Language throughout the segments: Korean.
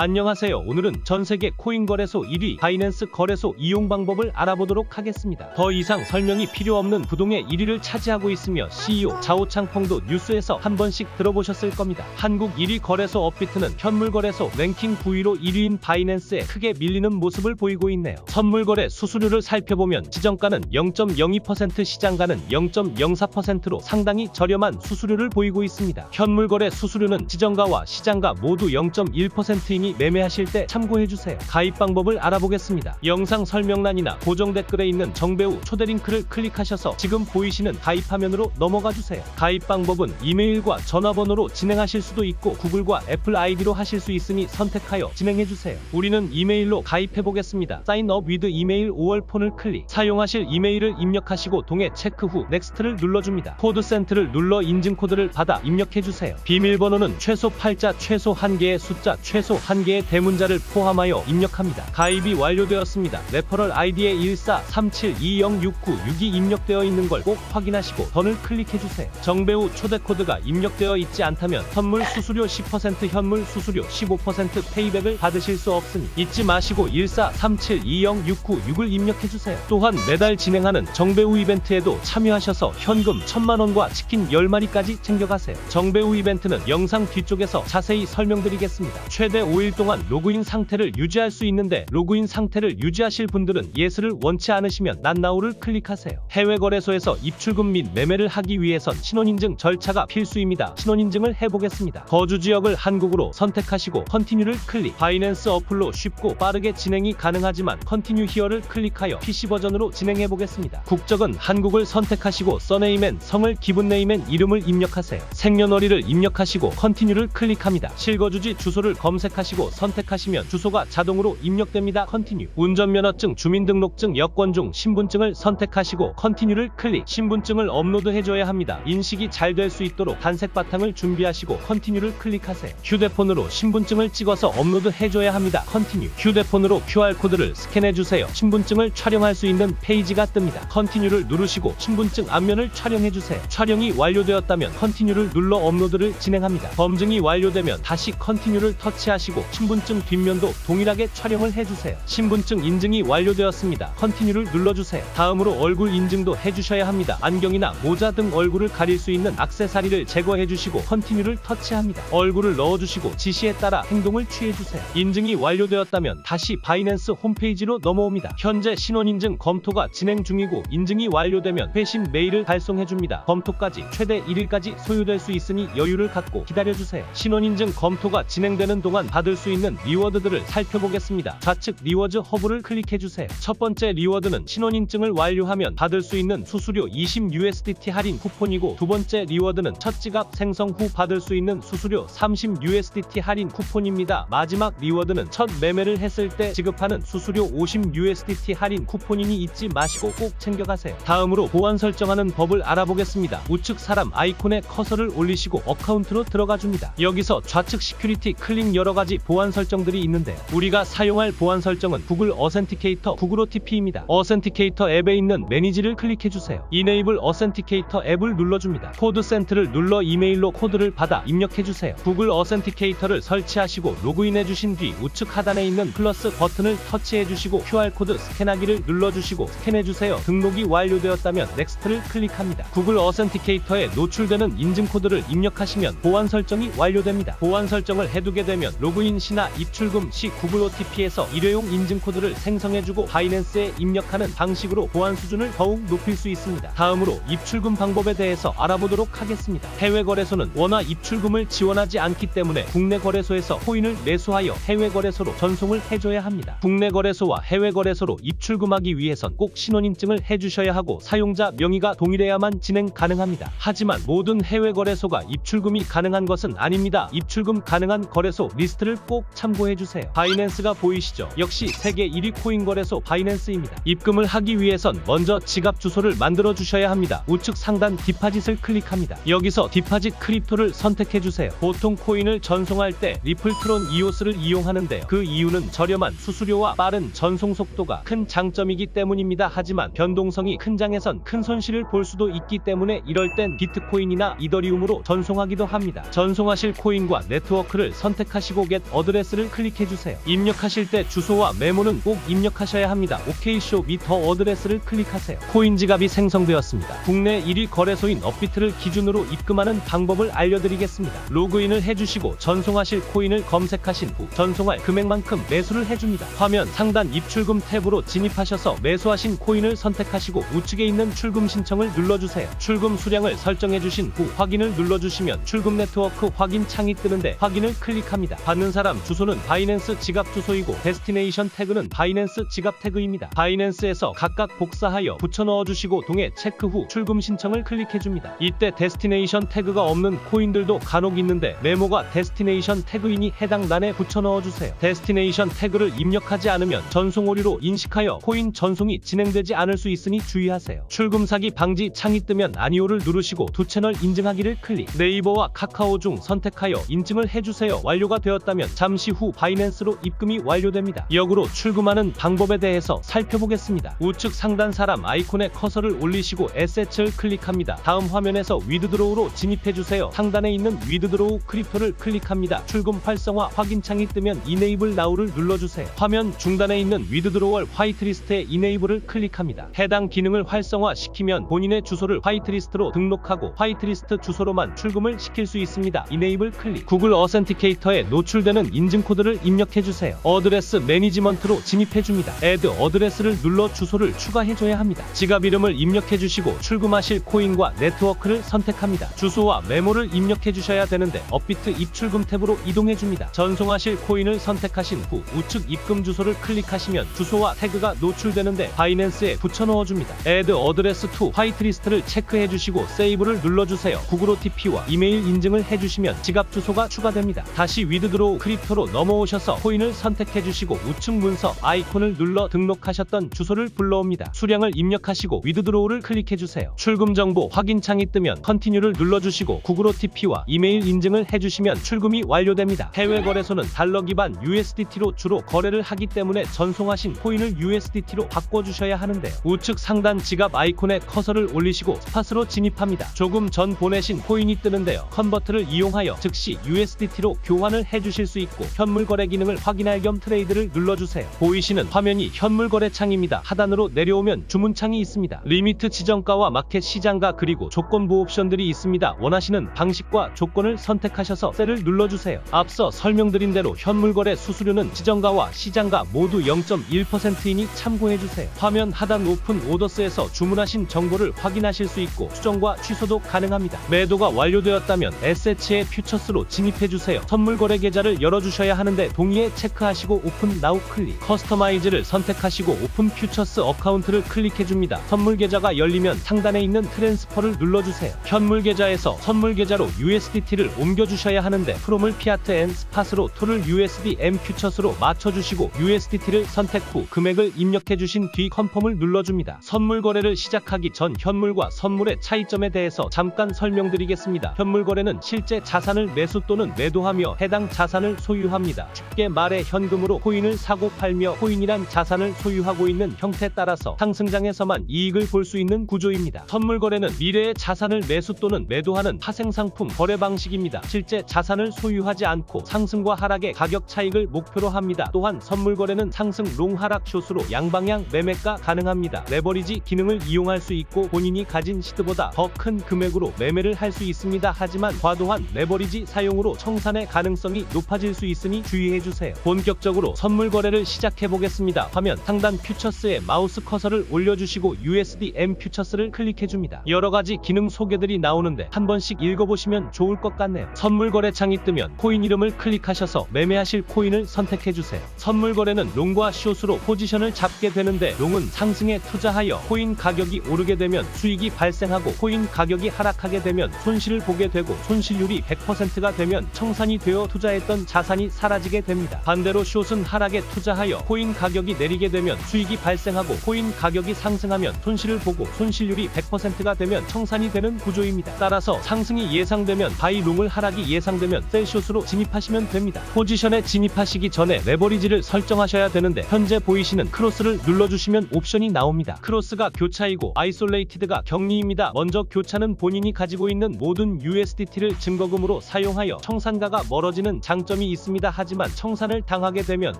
안녕하세요. 오늘은 전세계 코인 거래소 1위 바이낸스 거래소 이용 방법을 알아보도록 하겠습니다. 더 이상 설명이 필요 없는 부동의 1위를 차지하고 있으며 CEO 자오창펑도 뉴스에서 한 번씩 들어보셨을 겁니다. 한국 1위 거래소 업비트는 현물 거래소 랭킹 9위로 1위인 바이낸스에 크게 밀리는 모습을 보이고 있네요. 선물 거래 수수료를 살펴보면 지정가는 0.02%, 시장가는 0.04%로 상당히 저렴한 수수료를 보이고 있습니다. 현물 거래 수수료는 지정가와 시장가 모두 0.1%이니 매매하실 때 참고해주세요. 가입 방법을 알아보겠습니다. 영상 설명란이나 고정 댓글에 있는 정배우 초대 링크를 클릭하셔서 지금 보이시는 가입 화면으로 넘어가주세요. 가입 방법은 이메일과 전화번호로 진행하실 수도 있고 구글과 애플 아이디로 하실 수 있으니 선택하여 진행해주세요. 우리는 이메일로 가입해보겠습니다. Sign up with 이메일 5월 폰을 클릭. 사용하실 이메일을 입력하시고 동의 체크 후 넥스트를 눌러줍니다. 코드 센트를 눌러 인증코드를 받아 입력해주세요. 비밀번호는 최소 8자, 최소 1개의 숫자, 최소 1개의 대문자를 포함하여 입력합니다. 가입이 완료되었습니다. 레퍼럴 아이디에 1437206962 입력되어 있는 걸 꼭 확인하시고 던을 클릭해주세요. 정배우 초대 코드가 입력되어 있지 않다면 선물 수수료 10%, 현물 수수료 15% 페이백을 받으실 수 없으니 잊지 마시고 1437206961 입력해주세요. 또한 매달 진행하는 정배우 이벤트에도 참여하셔서 현금 1000만원과 치킨 10마리까지 챙겨가세요. 정배우 이벤트는 영상 뒤쪽에서 자세히 설명드리겠습니다. 최대 5일 동안 로그인 상태를 유지할 수 있는데 로그인 상태를 유지하실 분들은 예스를 원치 않으시면 난나오를 클릭하세요. 해외 거래소에서 입출금 및 매매를 하기 위해선 신원인증 절차가 필수입니다. 신원인증을 해보겠습니다. 거주 지역을 한국으로 선택하시고 컨티뉴를 클릭. 바이낸스 어플로 쉽고 빠르게 진행이 가능하지만 컨티뉴 히어를 클릭하여 PC 버전으로 진행해보겠습니다. 국적은 한국을 선택하시고 서네임엔 성을, 기분네임엔 이름을 입력하세요. 생년월일을 입력하시고 컨티뉴를 클릭합니다. 실거주지 주소를 검색하시고 선택하시면 주소가 자동으로 입력됩니다. 컨티뉴. 운전면허증, 주민등록증, 여권 중 신분증을 선택하시고 컨티뉴를 클릭. 신분증을 업로드해줘야 합니다. 인식이 잘 될 수 있도록 단색 바탕을 준비하시고 컨티뉴를 클릭하세요. 휴대폰으로 신분증을 찍어서 업로드해줘야 합니다. 컨티뉴. 휴대폰으로 QR코드를 스캔해주세요. 신분증을 촬영할 수 있는 페이지가 뜹니다. 컨티뉴를 누르시고 신분증 앞면을 촬영해주세요. 촬영이 완료되었다면 컨티뉴를 눌러 업로드를 진행합니다. 검증이 완료되면 다시 컨티뉴를 터치하시고 신분증 뒷면도 동일하게 촬영을 해주세요. 신분증 인증이 완료되었습니다. 컨티뉴를 눌러주세요. 다음으로 얼굴 인증도 해주셔야 합니다. 안경이나 모자 등 얼굴을 가릴 수 있는 액세서리를 제거해주시고 컨티뉴를 터치합니다. 얼굴을 넣어주시고 지시에 따라 행동을 취해주세요. 인증이 완료되었다면 다시 바이낸스 홈페이지로 넘어옵니다. 현재 신원인증 검토가 진행 중이고 인증이 완료되면 회신 메일을 발송해줍니다. 검토까지 최대 1일까지 소요될 수 있으니 여유를 갖고 기다려주세요. 신원인증 검토가 진행되는 동안 받을 수 있는 리워드들을 살펴보겠습니다. 좌측 리워드 허브를 클릭해주세요. 첫 번째 리워드는 신원인증을 완료하면 받을 수 있는 수수료 20USDT 할인 쿠폰이고 두 번째 리워드는 첫 지갑 생성 후 받을 수 있는 수수료 30USDT 할인 쿠폰입니다. 마지막 리워드는 첫 매매를 했을 때 지급하는 수수료 50USDT 할인 쿠폰이니 잊지 마시고 꼭 챙겨가세요. 다음으로 보안 설정하는 법을 알아보겠습니다. 우측 사람 아이콘에 커서를 올리시고 어카운트로 들어가줍니다. 여기서 좌측 시큐리티 클릭 여러가지 보안 설정들이 있는데 우리가 사용할 보안 설정은 구글 어센티케이터 구글 OTP입니다. 어센티케이터 앱에 있는 매니지를 클릭해주세요. 이네이블 어센티케이터 앱을 눌러줍니다. 코드 센트를 눌러 이메일로 코드를 받아 입력해주세요. 구글 어센티케이터를 설치하시고 로그인해주신 뒤 우측 하단에 있는 플러스 버튼을 터치해주시고 QR코드 스캔하기를 눌러주시고 스캔해주세요. 등록이 완료되었다면 넥스트를 클릭합니다. 구글 어센티케이터에 노출되는 인증코드를 입력하시면 보안 설정이 완료됩니다. 보안 설정을 해두게 되면 로그인 시나 입출금 시 구글 OTP에서 일회용 인증코드를 생성해주고 바이낸스에 입력하는 방식으로 보안 수준을 더욱 높일 수 있습니다. 다음으로 입출금 방법에 대해서 알아보도록 하겠습니다. 해외 거래소는 원화 입출금을 지원하지 않기 때문에 국내 거래소에서 코인을 매수하여 해외 거래소로 전송을 해줘야 합니다. 국내 거래소와 해외 거래소로 입출금하기 위해선 꼭 신원인증을 해주셔야 하고 사용자 명의가 동일해야만 진행 가능합니다. 하지만 모든 해외 거래소가 입출금이 가능한 것은 아닙니다. 입출금 가능한 거래소 리스트를 꼭 참고해주세요. 바이낸스가 보이시죠? 역시 세계 1위 코인 거래소 바이낸스입니다. 입금을 하기 위해선 먼저 지갑 주소를 만들어 주셔야 합니다. 우측 상단 디파짓을 클릭합니다. 여기서 디파짓 크립토를 선택해주세요. 보통 코인을 전송할 때 리플트론 이오스를 이용하는데요. 그 이유는 저렴한 수수료와 빠른 전송 속도가 큰 장점이기 때문입니다. 하지만 변동성이 큰 장에선 큰 손실을 볼 수도 있기 때문에 이럴 땐 비트코인이나 이더리움으로 전송하기도 합니다. 전송하실 코인과 네트워크를 선택하시고 겟 어드레스를 클릭해주세요. 입력하실 때 주소와 메모는 꼭 입력하셔야 합니다. OK show me the 어드레스를 클릭하세요. 코인 지갑이 생성되었습니다. 국내 1위 거래소인 업비트를 기준으로 입금하는 방법을 알려드리겠습니다. 로그인을 해주시고 전송하실 코인을 검색하신 후 전송할 금액만큼 매수를 해줍니다. 화면 상단 입출금 탭으로 진입하셔서 매수하신 코인을 선택하시고 우측에 있는 출금 신청을 눌러주세요. 출금 수량을 설정해주신 후 확인을 눌러주시면 출금 네트워크 확인 창이 뜨는데 확인을 클릭합니다. 받는 사람 주소는 바이낸스 지갑 주소이고 데스티네이션 태그는 바이낸스 지갑 태그입니다. 바이낸스에서 각각 복사하여 붙여 넣어주시고 동에 체크 후 출금 신청을 클릭해줍니다. 이때 데스티네이션 태그가 없는 코인들도 간혹 있는데 메모가 데스티네이션 태그이니 해당 란에 붙여 넣어주세요. 데스티네이션 태그를 입력하지 않으면 전송 오류로 인식하여 코인 전송이 진행되지 않을 수 있으니 주의하세요. 출금 사기 방지 창이 뜨면 아니오를 누르시고 두 채널 인증하기를 클릭. 네이버와 카카오 중 선택하여 인증을 해주세요. 완료가 되었다면 잠시 후 바이낸스로 입금이 완료됩니다. 역으로 출금하는 방법에 대해서 살펴보겠습니다. 우측 상단 사람 아이콘에 커서를 올리시고 에셋을 클릭합니다. 다음 화면에서 위드드로우로 진입해주세요. 상단에 있는 위드드로우 크립토를 클릭합니다. 출금 활성화 확인창이 뜨면 이네이블 나우를 눌러주세요. 화면 중단에 있는 위드드로월 화이트리스트의 이네이블을 클릭합니다. 해당 기능을 활성화시키면 본인의 주소를 화이트리스트로 등록하고 화이트리스트 주소로만 출금을 시킬 수 있습니다. 이네이블 클릭. 구글 어센티케이터에 노출되는 인증코드를 입력해주세요. 어드레스 매니지먼트로 진입해줍니다. 애드 어드레스를 눌러 주소를 추가해줘야 합니다. 지갑 이름을 입력해주시고 출금하실 코인과 네트워크를 선택합니다. 주소와 메모를 입력해주셔야 되는데 업비트 입출금 탭으로 이동해줍니다. 전송하실 코인을 선택하신 후 우측 입금 주소를 클릭하시면 주소와 태그가 노출되는데 바이낸스에 붙여 넣어줍니다. 애드 어드레스 투 화이트리스트를 체크해주시고 세이브를 눌러주세요. 구글 OTP와 이메일 인증을 해주시면 지갑 주소가 추가됩니다. 다시 위드드로우 크립토로 넘어오셔서 코인을 선택해주시고 우측 문서 아이콘을 눌러 등록하셨던 주소를 불러옵니다. 수량을 입력하시고 위드드로우를 클릭해주세요. 출금 정보 확인창이 뜨면 컨티뉴를 눌러주시고 구글 OTP와 이메일 인증을 해주시면 출금이 완료됩니다. 해외 거래소는 달러 기반 USDT로 주로 거래를 하기 때문에 전송하신 코인을 USDT로 바꿔주셔야 하는데 우측 상단 지갑 아이콘에 커서를 올리시고 스팟으로 진입합니다. 조금 전 보내신 코인이 뜨는데요. 컨버트를 이용하여 즉시 USDT로 교환을 해주실 수 있고 현물 거래 기능을 확인할 겸 트레이드를 눌러주세요. 보이시는 화면이 현물 거래 창입니다. 하단으로 내려오면 주문창이 있습니다. 리미트 지정가와 마켓 시장가 그리고 조건부 옵션들이 있습니다. 원하시는 방식과 조건을 선택하셔서 셀을 눌러주세요. 앞서 설명드린 대로 현물 거래 수수료는 지정가와 시장가 모두 0.1%이니 참고해주세요. 화면 하단 오픈 오더스에서 주문하신 정보를 확인하실 수 있고 수정과 취소도 가능합니다. 매도가 완료되었다면 SH의 퓨처스로 진입해주세요. 선물 거래 계좌를 열어주셔야 하는데 동의에 체크하시고 오픈 나우 클릭. 커스터마이즈를 선택하시고 오픈 퓨처스 어카운트를 클릭해줍니다. 선물 계좌가 열리면 상단에 있는 트랜스퍼를 눌러주세요. 현물 계좌에서 선물 계좌로 USDT를 옮겨주셔야 하는데 프롬을 피아트 앤 스팟으로 토를 USD M 퓨처스로 맞춰주시고 USDT를 선택 후 금액을 입력해주신 뒤 컨펌을 눌러줍니다. 선물 거래를 시작하기 전 현물과 선물의 차이점에 대해서 잠깐 설명드리겠습니다. 현물 거래는 실제 자산을 매수 또는 매도하며 해당 자산을 소유합니다. 쉽게 말해 현금으로 코인을 사고 팔며 코인이란 자산을 소유하고 있는 형태에 따라서 상승장에서만 이익을 볼 수 있는 구조입니다. 선물 거래는 미래의 자산을 매수 또는 매도하는 파생상품 거래 방식입니다. 실제 자산을 소유하지 않고 상승과 하락의 가격 차익을 목표로 합니다. 또한 선물 거래는 상승 롱 하락 숏으로 양방향 매매가 가능합니다. 레버리지 기능을 이용할 수 있고 본인이 가진 시드보다 더 큰 금액으로 매매를 할 수 있습니다. 하지만 과도한 레버리지 사용으로 청산의 가능성이 높아질 수 있으니 주의해주세요. 본격적으로 선물 거래를 시작해보겠습니다. 화면 상단 퓨처스에 마우스 커서를 올려주시고 USD M 퓨처스를 클릭해줍니다. 여러가지 기능 소개들이 나오는데 한 번씩 읽어보시면 좋을 것 같네요. 선물 거래창이 뜨면 코인 이름을 클릭하셔서 매매하실 코인을 선택해주세요. 선물 거래는 롱과 숏으로 포지션을 잡게 되는데 롱은 상승에 투자하여 코인 가격이 오르게 되면 수익이 발생하고 코인 가격이 하락하게 되면 손실을 보게 되고 손실률이 100%가 되면 청산이 되어 투자했던 자산이 사라지게 됩니다. 반대로 숏은 하락에 투자하여 코인 가격이 내리게 되면 수익이 발생하고 코인 가격이 상승하면 손실을 보고 손실률이 100%가 되면 청산이 되는 구조입니다. 따라서 상승이 예상되면 바이 롱을 하락이 예상되면 셀 숏으로 진입하시면 됩니다. 포지션에 진입하시기 전에 레버리지를 설정하셔야 되는데 현재 보이시는 크로스를 눌러주시면 옵션이 나옵니다. 크로스가 교차이고 아이솔레이티드가 격리입니다. 먼저 교차는 본인이 가지고 있는 모든 USDT를 증거금으로 사용하여 청산가가 멀어지는 장점 장점이 있습니다. 하지만 청산을 당하게 되면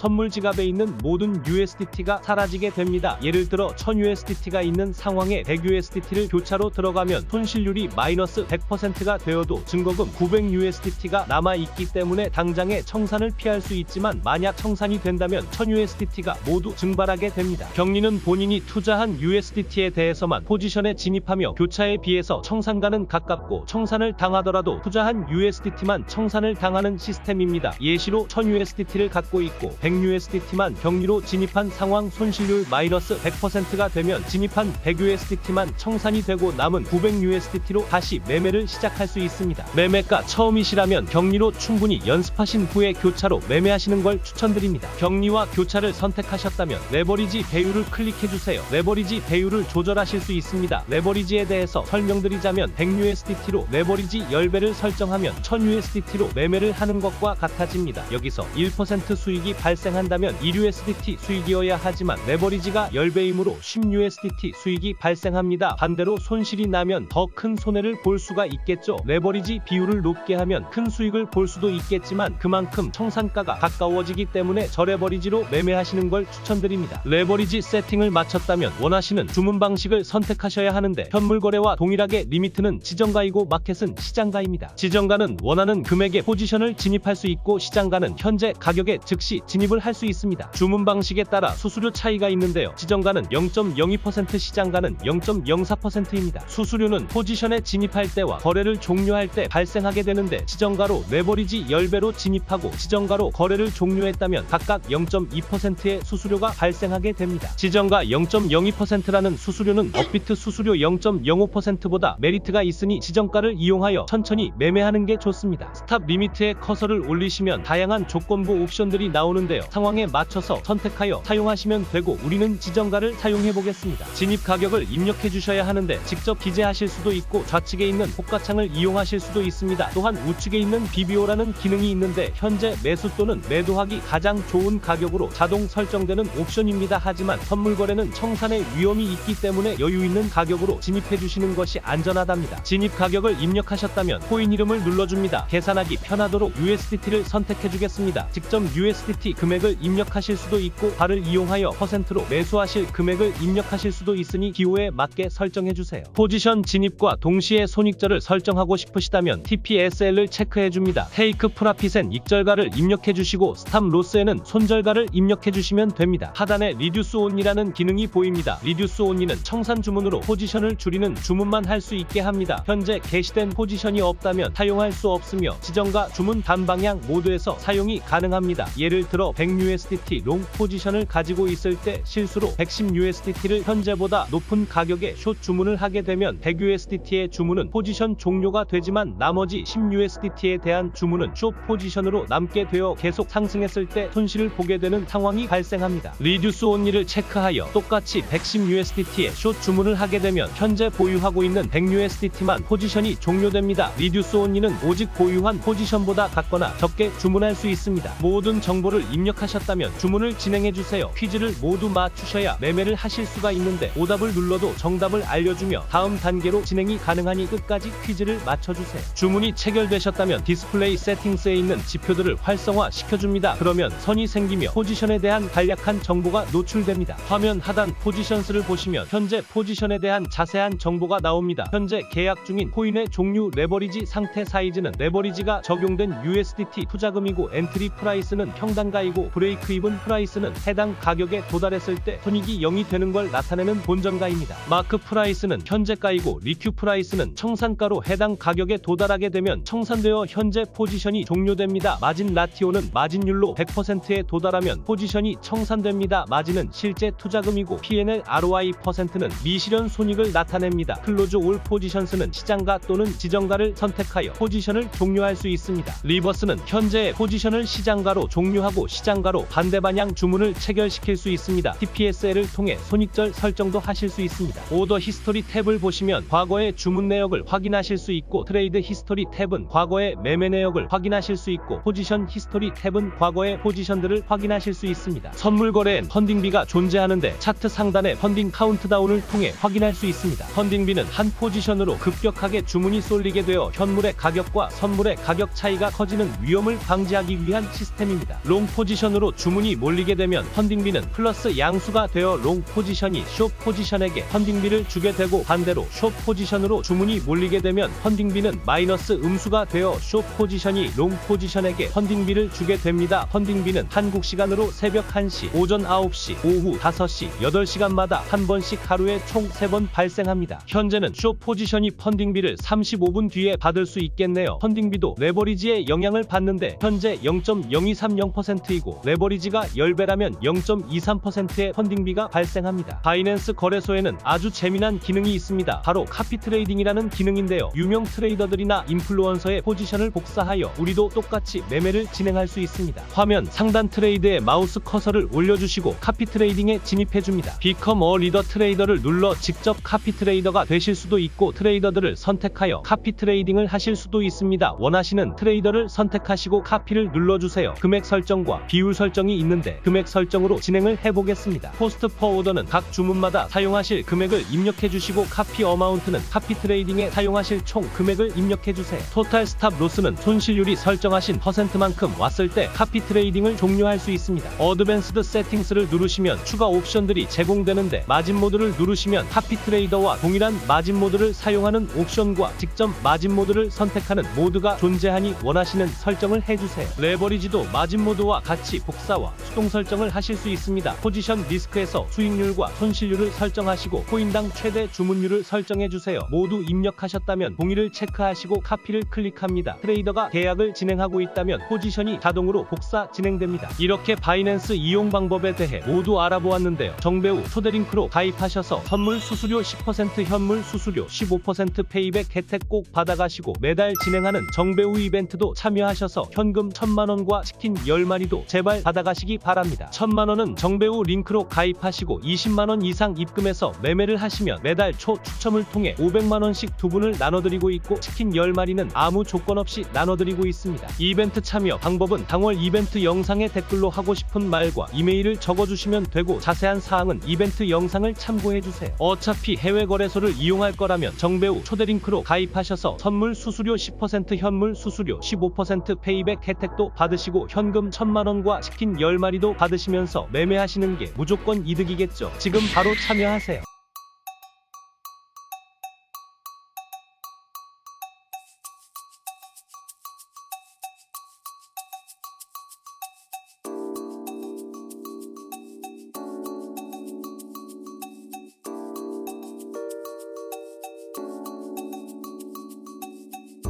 선물 지갑에 있는 모든 USDT가 사라지게 됩니다. 예를 들어 1000USDT가 있는 상황에 100USDT를 교차로 들어가면 손실률이 마이너스 100%가 되어도 증거금 900USDT가 남아있기 때문에 당장의 청산을 피할 수 있지만 만약 청산이 된다면 1000USDT가 모두 증발하게 됩니다. 격리는 본인이 투자한 USDT에 대해서만 포지션에 진입하며 교차에 비해서 청산가는 가깝고 청산을 당하더라도 투자한 USDT만 청산을 당하는 시스템입니다. 예시로 1000USDT를 갖고 있고 100USDT만 격리로 진입한 상황 손실률 마이너스 100%가 되면 진입한 100USDT만 청산이 되고 남은 900USDT로 다시 매매를 시작할 수 있습니다. 매매가 처음이시라면 격리로 충분히 연습하신 후에 교차로 매매하시는 걸 추천드립니다. 격리와 교차를 선택하셨다면 레버리지 배율을 클릭해주세요. 레버리지 배율을 조절하실 수 있습니다. 레버리지에 대해서 설명드리자면 100USDT로 레버리지 10배를 설정하면 1000USDT로 매매를 하는 것과 같아집니다. 여기서 1% 수익이 발생한다면 1USDT 수익이어야 하지만 레버리지가 10배이므로 10USDT 수익이 발생합니다. 반대로 손실이 나면 더 큰 손해를 볼 수가 있겠죠. 레버리지 비율을 높게 하면 큰 수익을 볼 수도 있겠지만 그만큼 청산가가 가까워지기 때문에 저레버리지로 매매하시는 걸 추천드립니다. 레버리지 세팅을 마쳤다면 원하시는 주문 방식을 선택하셔야 하는데 현물 거래와 동일하게 리미트는 지정가이고 마켓은 시장가입니다. 지정가는 원하는 금액의 포지션을 진입할 수 있고 시장가는 현재 가격에 즉시 진입을 할 수 있습니다. 주문 방식에 따라 수수료 차이가 있는데요. 지정가는 0.02%, 시장가는 0.04%입니다. 수수료는 포지션에 진입할 때와 거래를 종료할 때 발생하게 되는데 지정가로 레버리지 10배로 진입하고 지정가로 거래를 종료했다면 각각 0.2%의 수수료가 발생하게 됩니다. 지정가 0.02%라는 수수료는 업비트 수수료 0.05%보다 메리트가 있으니 지정가를 이용하여 천천히 매매하는 게 좋습니다. 스탑 리미트에 커서를 올리시면 다양한 조건부 옵션들이 나오는데요. 상황에 맞춰서 선택하여 사용하시면 되고 우리는 지정가를 사용해 보겠습니다. 진입 가격을 입력해 주셔야 하는데 직접 기재하실 수도 있고 좌측에 있는 호가창을 이용하실 수도 있습니다. 또한 우측에 있는 BBO라는 기능이 있는데 현재 매수 또는 매도하기 가장 좋은 가격으로 자동 설정되는 옵션입니다. 하지만 선물 거래는 청산의 위험이 있기 때문에 여유 있는 가격으로 진입해 주시는 것이 안전하답니다. 진입 가격을 입력하셨다면 코인 이름을 눌러줍니다. 계산하기 편하도록 USDT를 선택해 주겠습니다. 직접 USDT 금액을 입력하실 수도 있고 바를 이용하여 퍼센트로 매수하실 금액을 입력하실 수도 있으니 기호에 맞게 설정해 주세요. 포지션 진입과 동시에 손익절을 설정하고 싶으시다면 TPSL을 체크해 줍니다. 테이크 프라핏엔 익절가를 입력해 주시고 스탑 로스에는 손절가를 입력해 주시면 됩니다. 하단에 리듀스 온리라는 기능이 보입니다. 리듀스 온리는 청산 주문으로 포지션을 줄이는 주문만 할 수 있게 합니다. 현재 게시된 포지션이 없다면 사용할 수 없으며 지정과 주문 단방향 모두에서 사용이 가능합니다. 예를 들어 100USDT 롱 포지션을 가지고 있을 때 실수로 110USDT를 현재보다 높은 가격에 숏 주문을 하게 되면 100USDT의 주문은 포지션 종료가 되지만 나머지 10USDT에 대한 주문은 숏 포지션으로 남게 되어 계속 상승했을 때 손실을 보게 되는 상황이 발생합니다. 리듀스 온리를 체크하여 똑같이 110USDT의 숏 주문을 하게 되면 현재 보유하고 있는 100USDT만 포지션이 종료됩니다. 리듀스 온리는 오직 보유한 포지션보다 같거나 적게 주문할 수 있습니다. 모든 정보를 입력하셨다면 주문을 진행해주세요. 퀴즈를 모두 맞추셔야 매매를 하실 수가 있는데 오답을 눌러도 정답을 알려주며 다음 단계로 진행이 가능하니 끝까지 퀴즈를 맞춰주세요. 주문이 체결되셨다면 디스플레이 세팅스에 있는 지표들을 활성화 시켜줍니다. 그러면 선이 생기며 포지션에 대한 간략한 정보가 노출됩니다. 화면 하단 포지션스를 보시면 현재 포지션에 대한 자세한 정보가 나옵니다. 현재 계약 중인 코인의 종류, 레버리지 상태, 사이즈는 레버리지가 적용된 USDT 투자금이고 엔트리 프라이스는 평단가이고 브레이크 이븐 프라이스는 해당 가격에 도달했을 때 손익이 0이 되는 걸 나타내는 본전가입니다. 마크 프라이스는 현재가이고 리큐 프라이스는 청산가로 해당 가격에 도달하게 되면 청산되어 현재 포지션이 종료됩니다. 마진 라티오는 마진율로 100%에 도달하면 포지션이 청산됩니다. 마진은 실제 투자금이고 P&L ROI %는 미실현 손익을 나타냅니다. 클로즈 올 포지션스는 시장가 또는 지정가를 선택하여 포지션을 종료할 수 있습니다. 리버스는 현재의 포지션을 시장가로 종료하고 시장가로 반대 방향 주문을 체결시킬 수 있습니다. TPSL을 통해 손익절 설정도 하실 수 있습니다. 오더 히스토리 탭을 보시면 과거의 주문 내역을 확인하실 수 있고 트레이드 히스토리 탭은 과거의 매매 내역을 확인하실 수 있고 포지션 히스토리 탭은 과거의 포지션들을 확인하실 수 있습니다. 선물 거래엔 펀딩비가 존재하는데 차트 상단의 펀딩 카운트다운을 통해 확인할 수 있습니다. 펀딩비는 한 포지션으로 급격하게 주문이 쏠리게 되어 현물의 가격과 선물의 가격 차이가 커지는 위험 위험을 방지하기 위한 시스템입니다. 롱 포지션으로 주문이 몰리게 되면 펀딩비는 플러스 양수가 되어 롱 포지션이 숏 포지션에게 펀딩비를 주게 되고, 반대로 숏 포지션으로 주문이 몰리게 되면 펀딩비는 마이너스 음수가 되어 숏 포지션이 롱 포지션에게 펀딩비를 주게 됩니다. 펀딩비는 한국 시간으로 새벽 1시, 오전 9시, 오후 5시, 8시간마다 한 번씩 하루에 총 3번 발생합니다. 현재는 숏 포지션이 펀딩비를 35분 뒤에 받을 수 있겠네요. 펀딩비도 레버리지의 영향을 받는데 현재 0.0230%이고 레버리지가 10배라면 0.23%의 펀딩비가 발생합니다. 바이낸스 거래소에는 아주 재미난 기능이 있습니다. 바로 카피 트레이딩이라는 기능인데요. 유명 트레이더들이나 인플루언서의 포지션을 복사하여 우리도 똑같이 매매를 진행할 수 있습니다. 화면 상단 트레이드에 마우스 커서를 올려주시고 카피 트레이딩에 진입해줍니다. Become a Leader 트레이더를 눌러 직접 카피 트레이더가 되실 수도 있고, 트레이더들을 선택하여 카피 트레이딩을 하실 수도 있습니다. 원하시는 트레이더를 선택하시고 카피를 눌러주세요. 금액 설정과 비율 설정이 있는데 금액 설정으로 진행을 해보겠습니다. 코스트 퍼 오더는 각 주문마다 사용하실 금액을 입력해주시고, 카피 어마운트는 카피 트레이딩에 사용하실 총 금액을 입력해주세요. 토탈 스탑 로스는 손실률이 설정하신 퍼센트만큼 왔을 때 카피 트레이딩을 종료할 수 있습니다. 어드밴스드 세팅스를 누르시면 추가 옵션들이 제공되는데, 마진 모드를 누르시면 카피 트레이더와 동일한 마진 모드를 사용하는 옵션과 직접 마진 모드를 선택하는 모드가 존재하니 원하시는 설정을 해주세요. 레버리지도 마진 모드와 같이 복사와 수동 설정을 하실 수 있습니다. 포지션 리스크에서 수익률과 손실률을 설정하시고 코인당 최대 주문율을 설정해주세요. 모두 입력하셨다면 동의를 체크하시고 카피를 클릭합니다. 트레이더가 계약을 진행하고 있다면 포지션이 자동으로 복사 진행됩니다. 이렇게 바이낸스 이용 방법에 대해 모두 알아보았는데요. 정배우 초대링크로 가입하셔서 선물 수수료 10%, 현물 수수료 15% 페이백 혜택 꼭 받아가시고, 매달 진행하는 정배우 이벤트도 참여하셔서 현금 1000만원과 치킨 10마리도 제발 받아가시기 바랍니다. 1000만원은 정배우 링크로 가입하시고 20만원 이상 입금해서 매매를 하시면 매달 초 추첨을 통해 500만원씩 두 분을 나눠드리고 있고, 치킨 10마리는 아무 조건 없이 나눠드리고 있습니다. 이벤트 참여 방법은 당월 이벤트 영상에 댓글로 하고 싶은 말과 이메일을 적어주시면 되고, 자세한 사항은 이벤트 영상을 참고해주세요. 어차피 해외 거래소를 이용할 거라면 정배우 초대링크로 가입하셔서 선물 수수료 10%, 현물 수수료 15% 페이백 혜택도 받으시고 현금 1000만원과 치킨 10마리도 받으시면서 매매하시는 게 무조건 이득이겠죠. 지금 바로 참여하세요.